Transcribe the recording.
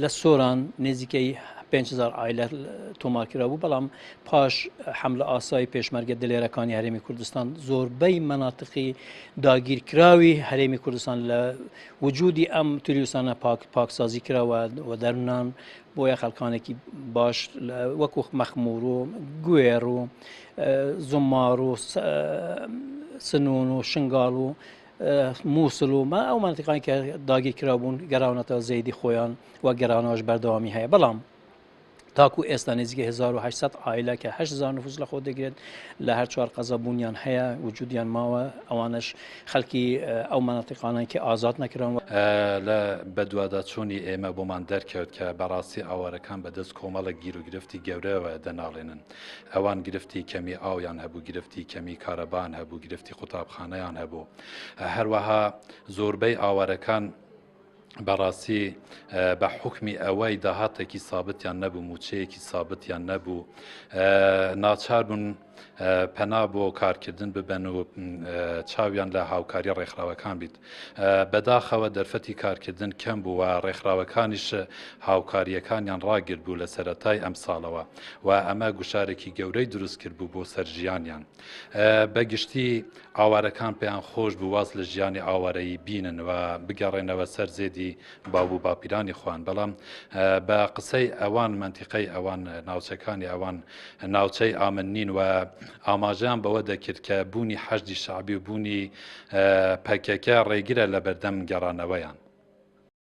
لە سۆران نێزیکەی 5,000 عائلە تۆمارکرا بوو بەڵام پاش حملە ئاسایی پێشمەرگە دلێرەکانی هەرێمی کوردستان زۆربەی مەناتقی داگیرکراوی هەرێمی کوردستان لە وجودی ئەم توریوسانە پاکسازی کراوە و دەرونان بۆیە خەڵکانێکی باش وەکو مەخمور و گوێر و زمار و سنوون و شنگال و مووسڵ و ما ئەو منتیقانی کە داگیرکرا بوون گەراونەتەوە زەیدی خۆیان و گەرانەوەش بەردەوامی هەیە بەڵام تاکو ئێستا نزیکە 1800 عائلە کە 8,000 نفوس لە خۆ دەگرێت لە هەر چوار قەزە بوونیان هەیە وجودیان ماوە ئەوانش خەڵکی ئەو مناتیقانەی کە ئازاد نەکراون لە بەدواداچوونی ئێمە بۆمان دەرکەوت کە بەڕاستی ئاوارەکان بەدەست کۆمەڵە گیر و گرفتی گەورەوە دەناڵێنن ئەوان گرفتی کەمی ئاویان هەبوو گرفتی کەمی کارەبان هەبوو گرفتی قوتابخانەیان هەبوو هەروەها زۆربەی ئاوارەکان بەڕاستی بە حکمی ئەوەی داهاتێکی سابتیان نەبوو موچەیەکی سابتیان نەبوو ناچار بوون پەنا بۆ کارکردن ببەن و چاویان لە هاوکاری ڕێکخراوەکان بیت بەداخەوە دەرفەتی کارکردن کەم بوو و ڕێکخراوەکانیش هاوکاریەکانیان ڕاگرت بوو لە سەرەتای ئەم ساڵەوە و ئەمە گوشارێکی گەورەی دروست کرد بوو بۆ سەرژیانیان بەگشتی ئاوارەکان پێیان خۆش بوو واز لە ژیانی ئاوارەیی بینن و بگەڕێنەوە سەر زێدی باو باپیرانی خوان بەڵام بە قسەی ئەوان منتیقەی ئەوان ناوچەکانی ئەوان ناوچەی ئامنین و ئاماژیان بەوە دەکرد کە بوونی حەشدی شعبی و بوونی پەکەکە ڕێگرە لە بەردەم گەڕانەوەیان